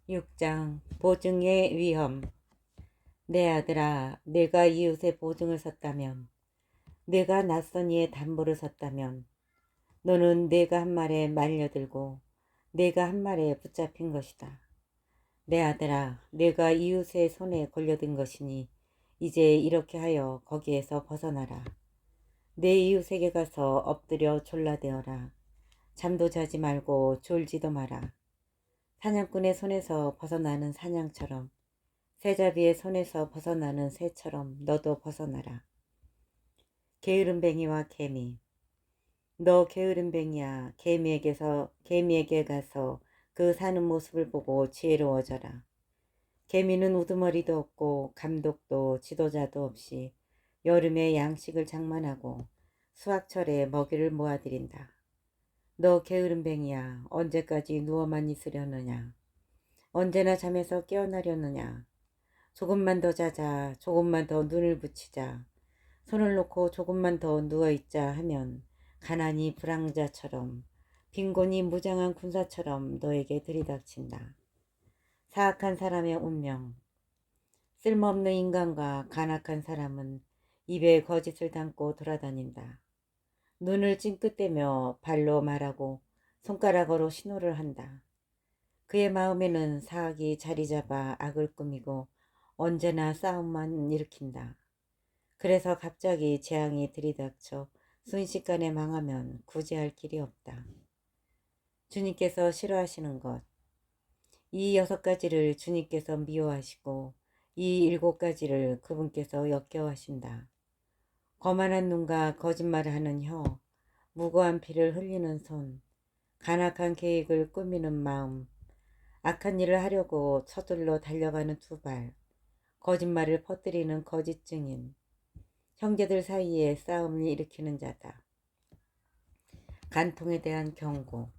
6장 보증의 위험. 내 아들아, 내가 이웃의 보증을 섰다면, 내가 낯선 이의 담보를 섰다면, 너는 내가 한 말에 말려들고 내가 한 말에 붙잡힌 것이다. 내 아들아, 내가 이웃의 손에 걸려든 것이니 이제 이렇게 하여 거기에서 벗어나라. 내 이웃에게 가서 엎드려 졸라대어라. 잠도 자지 말고 졸지도 마라. 사냥꾼의 손에서 벗어나는 사냥처럼, 새잡이의 손에서 벗어나는 새처럼 너도 벗어나라. 게으름뱅이와 개미. 너 게으름뱅이야. 개미에게 가서 그 사는 모습을 보고 지혜로워져라. 개미는 우두머리도 없고 감독도 지도자도 없이 여름에 양식을 장만하고 수확철에 먹이를 모아들인다. 너 게으름뱅이야. 언제까지 누워만 있으려느냐. 언제나 잠에서 깨어나려느냐. 조금만 더 자자. 조금만 더 눈을 붙이자. 손을 놓고 조금만 더 누워있자 하면 가난이 불황자처럼, 빈곤이 무장한 군사처럼 너에게 들이닥친다. 사악한 사람의 운명. 쓸모없는 인간과 간악한 사람은 입에 거짓을 담고 돌아다닌다. 눈을 찡긋대며 발로 말하고 손가락으로 신호를 한다. 그의 마음에는 사악이 자리 잡아 악을 꾸미고 언제나 싸움만 일으킨다. 그래서 갑자기 재앙이 들이닥쳐 순식간에 망하면 구제할 길이 없다. 주님께서 싫어하시는 것. 이 6가지를 주님께서 미워하시고 이 7가지를 그분께서 역겨워하신다. 거만한 눈과 거짓말을 하는 혀, 무고한 피를 흘리는 손, 간악한 계획을 꾸미는 마음, 악한 일을 하려고 서둘러 달려가는 2발, 거짓말을 퍼뜨리는 거짓 증인, 형제들 사이에 싸움을 일으키는 자다. 간통에 대한 경고.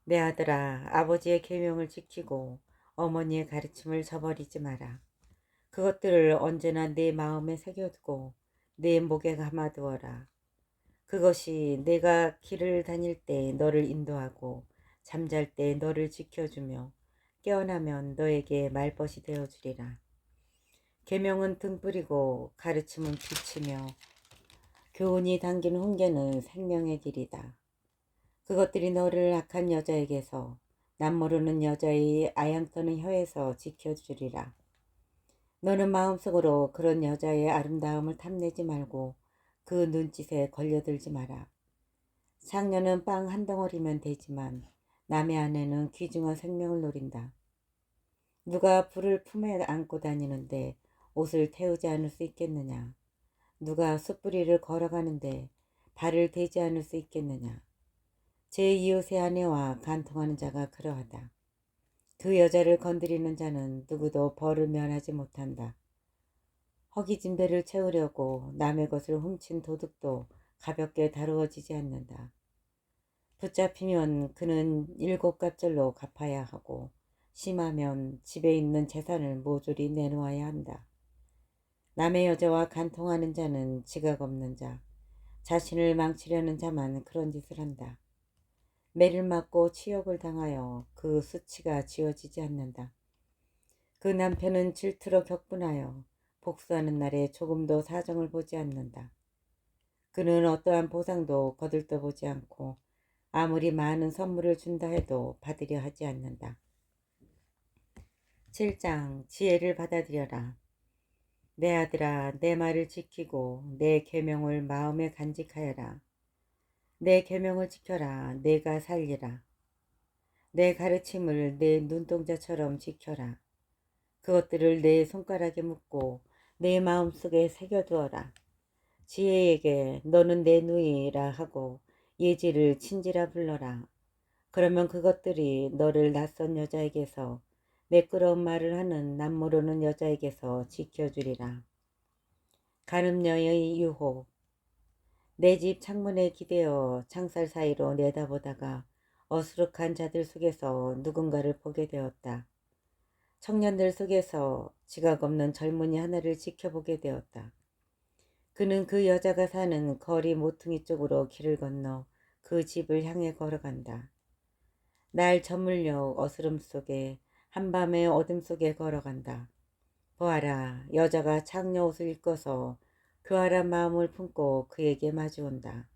내 아들아, 아버지의 계명을 지키고 어머니의 가르침을 저버리지 마라. 그것들을 언제나 내 마음에 새겨두고 내 목에 감아두어라. 그것이 내가 길을 다닐 때 너를 인도하고 잠잘 때 너를 지켜주며 깨어나면 너에게 말벗이 되어주리라. 계명은 등불이고 가르침은 빛이며 교훈이 담긴 훈계는 생명의 길이다. 그것들이 너를 악한 여자에게서, 남모르는 여자의 아양떠는 혀에서 지켜주리라. 너는 마음속으로 그런 여자의 아름다움을 탐내지 말고 그 눈짓에 걸려들지 마라. 상녀는 빵 한 덩어리면 되지만 남의 아내는 귀중한 생명을 노린다. 누가 불을 품에 안고 다니는데 옷을 태우지 않을 수 있겠느냐. 누가 숯불이를 걸어가는데 발을 대지 않을 수 있겠느냐. 제 이웃의 아내와 간통하는 자가 그러하다. 그 여자를 건드리는 자는 누구도 벌을 면하지 못한다. 허기진 배를 채우려고 남의 것을 훔친 도둑도 가볍게 다루어지지 않는다. 붙잡히면 그는 7갑절로 갚아야 하고 심하면 집에 있는 재산을 모조리 내놓아야 한다. 남의 여자와 간통하는 자는 지각 없는 자, 자신을 망치려는 자만 그런 짓을 한다. 매를 맞고 치욕을 당하여 그 수치가 지워지지 않는다. 그 남편은 질투로 격분하여 복수하는 날에 조금도 사정을 보지 않는다. 그는 어떠한 보상도 거들떠보지 않고 아무리 많은 선물을 준다 해도 받으려 하지 않는다. 7장 지혜를 받아들여라. 내 아들아, 내 말을 지키고 내 계명을 마음에 간직하여라. 내 계명을 지켜라. 내가 살리라. 내 가르침을 내 눈동자처럼 지켜라. 그것들을 내 손가락에 묶고 내 마음속에 새겨두어라. 지혜에게 너는 내 누이라 하고 예지를 친지라 불러라. 그러면 그것들이 너를 낯선 여자에게서 매끄러운 말을 하는 남모르는 여자에게서 지켜주리라. 간음녀의 유혹. 내 집 창문에 기대어 창살 사이로 내다보다가 어수룩한 자들 속에서 누군가를 보게 되었다. 청년들 속에서 지각 없는 젊은이 하나를 지켜보게 되었다. 그는 그 여자가 사는 거리 모퉁이 쪽으로 길을 건너 그 집을 향해 걸어간다. 날 저물려 어스름 속에 한밤의 어둠 속에 걸어간다. 보아라, 여자가 장녀 옷을 입고서 교활한 마음을 품고 그에게 마주온다.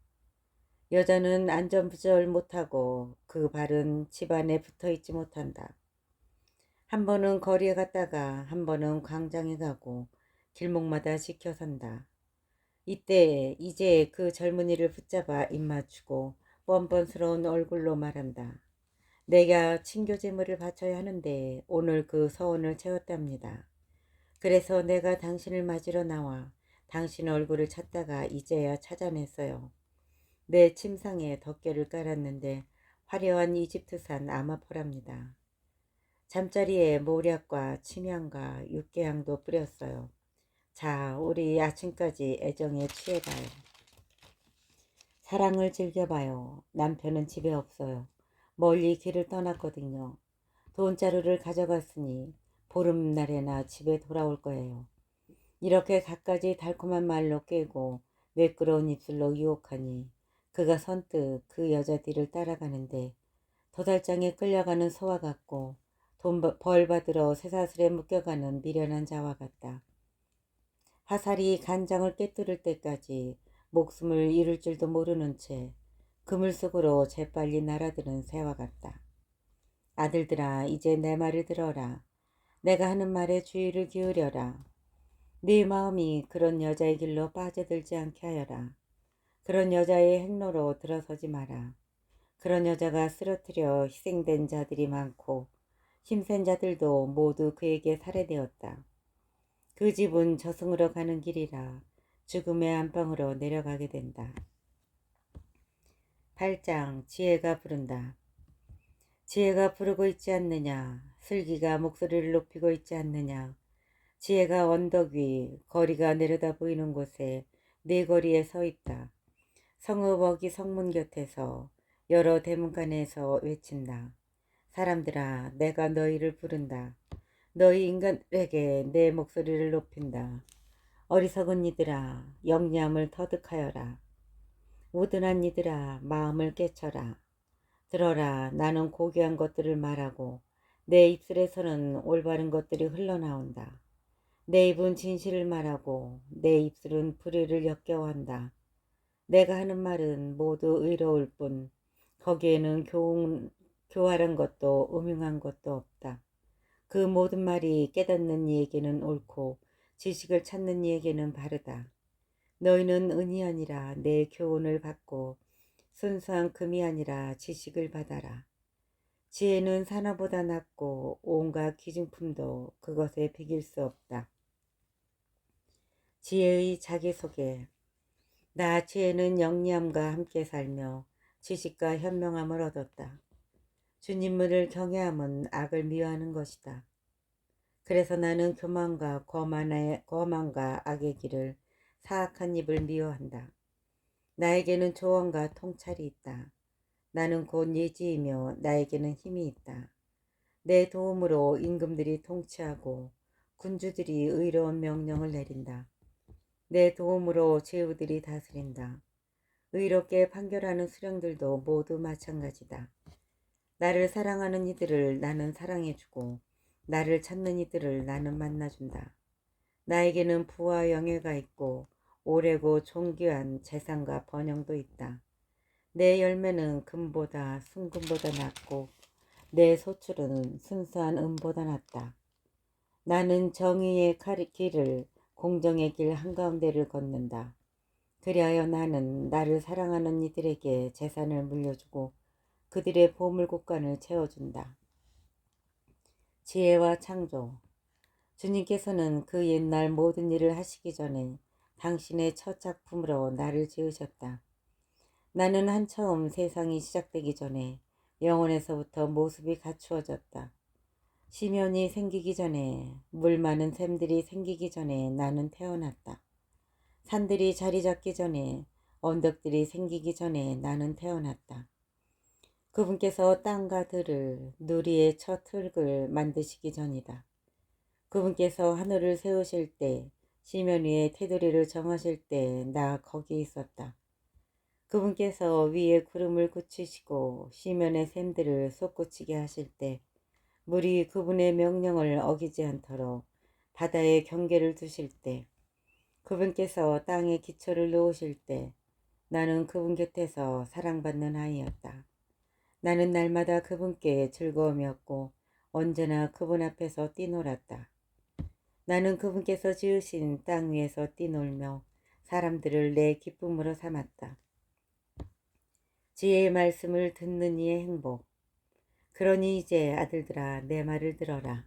여자는 안전부절 못하고 그 발은 집안에 붙어있지 못한다. 한 번은 거리에 갔다가 한 번은 광장에 가고 길목마다 지켜선다. 이때 이제 그 젊은이를 붙잡아 입맞추고 뻔뻔스러운 얼굴로 말한다. 내가 친교제물을 바쳐야 하는데 오늘 그 서원을 채웠답니다. 그래서 내가 당신을 맞으러 나와 당신 얼굴을 찾다가 이제야 찾아냈어요. 내 침상에 덮개를 깔았는데 화려한 이집트산 아마포랍니다. 잠자리에 모략과 침향과 육개향도 뿌렸어요. 자, 우리 아침까지 애정에 취해봐요. 사랑을 즐겨봐요. 남편은 집에 없어요. 멀리 길을 떠났거든요. 돈자루를 가져갔으니 보름날에나 집에 돌아올 거예요. 이렇게 갖가지 달콤한 말로 깨고 매끄러운 입술로 유혹하니 그가 선뜻 그 여자 뒤를 따라가는데 도달장에 끌려가는 소와 같고 벌 받으러 쇠사슬에 묶여가는 미련한 자와 같다. 화살이 간장을 꿰뚫을 때까지 목숨을 잃을 줄도 모르는 채 그물 속으로 재빨리 날아드는 새와 같다. 아들들아, 이제 내 말을 들어라. 내가 하는 말에 주의를 기울여라. 네 마음이 그런 여자의 길로 빠져들지 않게 하여라. 그런 여자의 행로로 들어서지 마라. 그런 여자가 쓰러뜨려 희생된 자들이 많고 힘센 자들도 모두 그에게 살해되었다. 그 집은 저승으로 가는 길이라 죽음의 안방으로 내려가게 된다. 8장 지혜가 부른다. 지혜가 부르고 있지 않느냐. 슬기가 목소리를 높이고 있지 않느냐. 지혜가 언덕 위 거리가 내려다 보이는 곳에 네 거리에 서 있다. 성읍 어기 성문 곁에서 여러 대문간에서 외친다. 사람들아, 내가 너희를 부른다. 너희 인간들에게 내 목소리를 높인다. 어리석은 이들아, 영리함을 터득하여라. 우둔한 이들아, 마음을 깨쳐라. 들어라, 나는 고귀한 것들을 말하고 내 입술에서는 올바른 것들이 흘러나온다. 내 입은 진실을 말하고 내 입술은 불의를 역겨워한다. 내가 하는 말은 모두 의로울 뿐 거기에는 교활한 것도 음흉한 것도 없다. 그 모든 말이 깨닫는 이에게는 옳고 지식을 찾는 이에게는 바르다. 너희는 은이 아니라 내 교훈을 받고 순수한 금이 아니라 지식을 받아라. 지혜는 산화보다 낫고 온갖 기증품도 그것에 비길 수 없다. 지혜의 자기소개. 나 지혜는 영리함과 함께 살며 지식과 현명함을 얻었다. 주님을 경외함은 악을 미워하는 것이다. 그래서 나는 교만과 거만과 악의 길을 사악한 입을 미워한다. 나에게는 조언과 통찰이 있다. 나는 곧 예지이며 나에게는 힘이 있다. 내 도움으로 임금들이 통치하고 군주들이 의로운 명령을 내린다. 내 도움으로 제후들이 다스린다. 의롭게 판결하는 수령들도 모두 마찬가지다. 나를 사랑하는 이들을 나는 사랑해주고 나를 찾는 이들을 나는 만나준다. 나에게는 부와 영예가 있고 오래고 존귀한 재산과 번영도 있다. 내 열매는 금보다 순금보다 낫고 내 소출은 순수한 은보다 낫다. 나는 정의의 길을 공정의 길 한가운데를 걷는다. 그리하여 나는 나를 사랑하는 이들에게 재산을 물려주고 그들의 보물국간을 채워준다. 지혜와 창조. 주님께서는 그 옛날 모든 일을 하시기 전에 당신의 첫 작품으로 나를 지으셨다. 나는 한처음 세상이 시작되기 전에 영혼에서부터 모습이 갖추어졌다. 시면이 생기기 전에, 물 많은 샘들이 생기기 전에 나는 태어났다. 산들이 자리 잡기 전에, 언덕들이 생기기 전에 나는 태어났다. 그분께서 땅과 들을, 누리의 첫 흙을 만드시기 전이다. 그분께서 하늘을 세우실 때, 시면 위에 테두리를 정하실 때 나 거기 있었다. 그분께서 위에 구름을 굳히시고 시면의 샘들을 솟구치게 하실 때 물이 그분의 명령을 어기지 않도록 바다에 경계를 두실 때, 그분께서 땅에 기초를 놓으실 때 나는 그분 곁에서 사랑받는 아이였다. 나는 날마다 그분께 즐거움이었고 언제나 그분 앞에서 뛰놀았다. 나는 그분께서 지으신 땅 위에서 뛰놀며 사람들을 내 기쁨으로 삼았다. 지혜의 말씀을 듣는 이의 행복. 그러니 이제 아들들아 내 말을 들어라.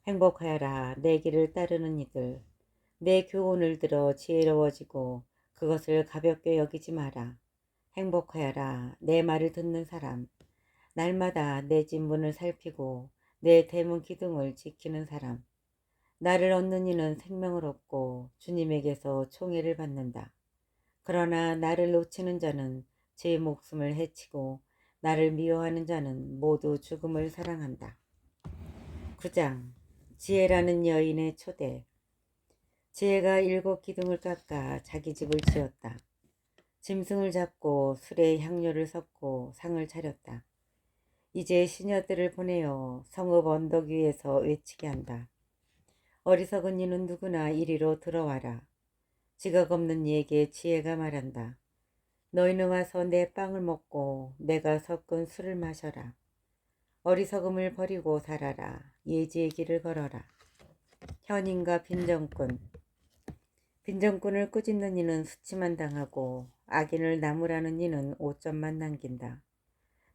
행복하여라 내 길을 따르는 이들. 내 교훈을 들어 지혜로워지고 그것을 가볍게 여기지 마라. 행복하여라 내 말을 듣는 사람. 날마다 내 집 문을 살피고 내 대문 기둥을 지키는 사람. 나를 얻는 이는 생명을 얻고 주님에게서 총애를 받는다. 그러나 나를 놓치는 자는 제 목숨을 해치고 나를 미워하는 자는 모두 죽음을 사랑한다. 9장 지혜라는 여인의 초대. 지혜가 7 기둥을 깎아 자기 집을 지었다. 짐승을 잡고 술에 향료를 섞고 상을 차렸다. 이제 시녀들을 보내어 성읍 언덕 위에서 외치게 한다. 어리석은 이는 누구나 이리로 들어와라. 지각 없는 이에게 지혜가 말한다. 너희는 와서 내 빵을 먹고 내가 섞은 술을 마셔라. 어리석음을 버리고 살아라. 예지의 길을 걸어라. 현인과 빈정꾼. 빈정꾼을 꾸짖는 이는 수치만 당하고 악인을 나무라는 이는 오점만 남긴다.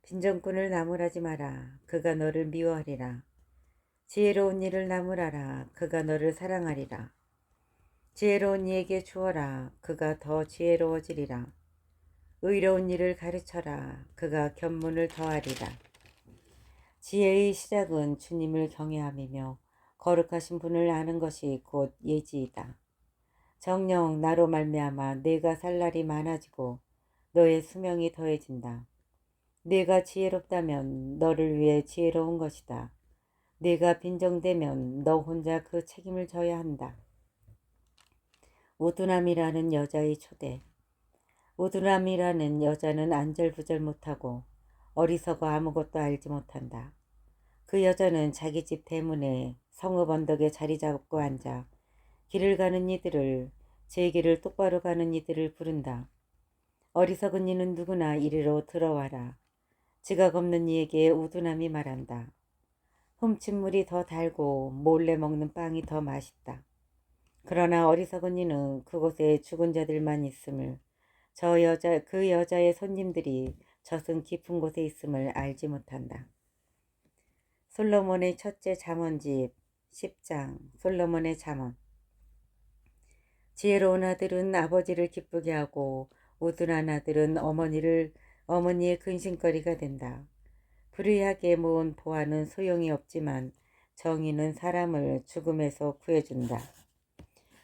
빈정꾼을 나무라지 마라. 그가 너를 미워하리라. 지혜로운 이를 나무라라. 그가 너를 사랑하리라. 지혜로운 이에게 주어라. 그가 더 지혜로워지리라. 의로운 이를 가르쳐라. 그가 견문을 더하리라. 지혜의 시작은 주님을 경외함이며 거룩하신 분을 아는 것이 곧 예지이다. 정녕 나로 말미암아 네가 살 날이 많아지고 너의 수명이 더해진다. 네가 지혜롭다면 너를 위해 지혜로운 것이다. 네가 빈정되면 너 혼자 그 책임을 져야 한다. 우두남이라는 여자의 초대. 우두남이라는 여자는 안절부절 못하고 어리석어 아무것도 알지 못한다. 그 여자는 자기 집 대문에 성읍 언덕에 자리 잡고 앉아 길을 가는 이들을, 제 길을 똑바로 가는 이들을 부른다. 어리석은 이는 누구나 이리로 들어와라. 지각 없는 이에게 우두남이 말한다. 훔친 물이 더 달고 몰래 먹는 빵이 더 맛있다. 그러나 어리석은 이는 그곳에 죽은 자들만 있음을, 그 여자의 손님들이 젖은 깊은 곳에 있음을 알지 못한다. 솔로몬의 첫째 잠언집 10장. 솔로몬의 잠언. 지혜로운 아들은 아버지를 기쁘게 하고 우둔한 아들은 어머니의 근심거리가 된다. 불의하게 모은 보화는 소용이 없지만 정의는 사람을 죽음에서 구해준다.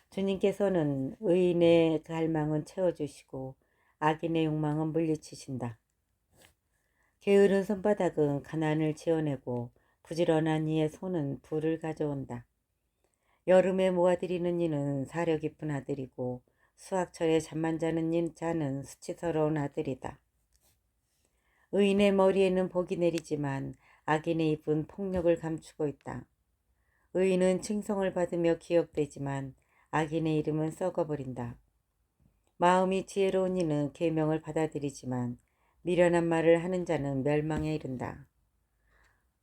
주님께서는 의인의 갈망은 채워주시고 악인의 욕망은 물리치신다. 게으른 손바닥은 가난을 지어내고 부지런한 이의 손은 부를 가져온다. 여름에 모아들이는 이는 사려 깊은 아들이고 수확철에 잠만 자는 자는 수치스러운 아들이다. 의인의 머리에는 복이 내리지만 악인의 입은 폭력을 감추고 있다. 의인은 칭송을 받으며 기억되지만 악인의 이름은 썩어버린다. 마음이 지혜로운 이는 계명을 받아들이지만 미련한 말을 하는 자는 멸망에 이른다.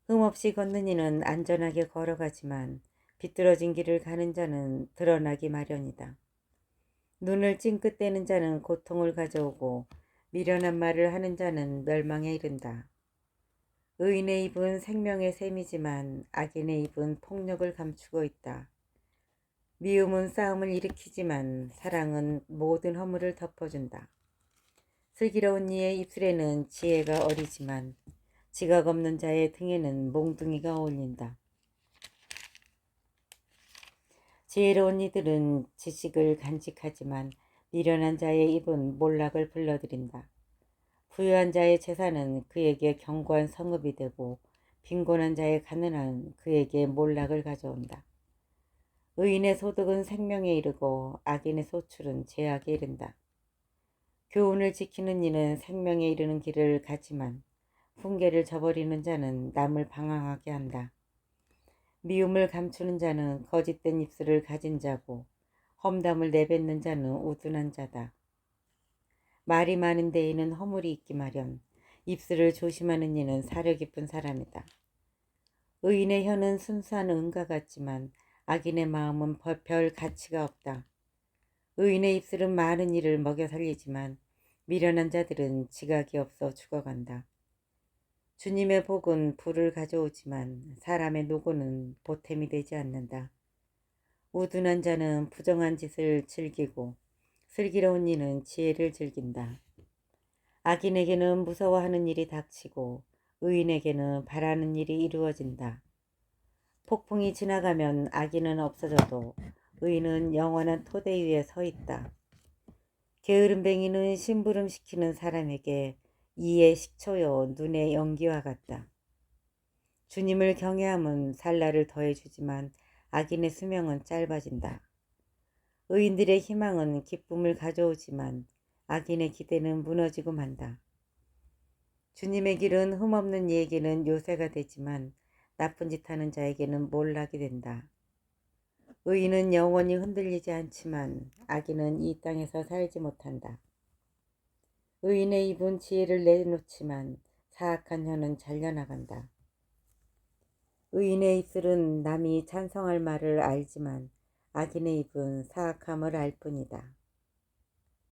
흠없이 걷는 이는 안전하게 걸어가지만 비뚤어진 길을 가는 자는 드러나기 마련이다. 눈을 찡긋대는 자는 고통을 가져오고 미련한 말을 하는 자는 멸망에 이른다. 의인의 입은 생명의 셈이지만 악인의 입은 폭력을 감추고 있다. 미움은 싸움을 일으키지만 사랑은 모든 허물을 덮어준다. 슬기로운 이의 입술에는 지혜가 어리지만 지각 없는 자의 등에는 몽둥이가 어울린다. 지혜로운 이들은 지식을 간직하지만 미련한 자의 입은 몰락을 불러들인다. 부유한 자의 재산은 그에게 견고한 성읍이 되고 빈곤한 자의 가난은 그에게 몰락을 가져온다. 의인의 소득은 생명에 이르고 악인의 소출은 죄악에 이른다. 교훈을 지키는 이는 생명에 이르는 길을 가지만 훈계를 저버리는 자는 남을 방황하게 한다. 미움을 감추는 자는 거짓된 입술을 가진 자고 험담을 내뱉는 자는 우둔한 자다. 말이 많은 데에는 허물이 있기 마련. 입술을 조심하는 이는 사려 깊은 사람이다. 의인의 혀는 순수한 은과 같지만 악인의 마음은 별 가치가 없다. 의인의 입술은 많은 이를 먹여 살리지만 미련한 자들은 지각이 없어 죽어간다. 주님의 복은 불을 가져오지만 사람의 노고는 보탬이 되지 않는다. 우둔한 자는 부정한 짓을 즐기고 슬기로운 이는 지혜를 즐긴다. 악인에게는 무서워하는 일이 닥치고 의인에게는 바라는 일이 이루어진다. 폭풍이 지나가면 악인은 없어져도 의인은 영원한 토대 위에 서 있다. 게으름뱅이는 심부름시키는 사람에게 이의 식초요 눈의 연기와 같다. 주님을 경외함은 살날을 더해주지만 악인의 수명은 짧아진다. 의인들의 희망은 기쁨을 가져오지만 악인의 기대는 무너지고 만다. 주님의 길은 흠없는 이에게는 요새가 되지만 나쁜 짓 하는 자에게는 몰락이 된다. 의인은 영원히 흔들리지 않지만 악인은 이 땅에서 살지 못한다. 의인의 입은 지혜를 내놓지만 사악한 혀는 잘려나간다. 의인의 입술은 남이 찬성할 말을 알지만 악인의 입은 사악함을 알 뿐이다.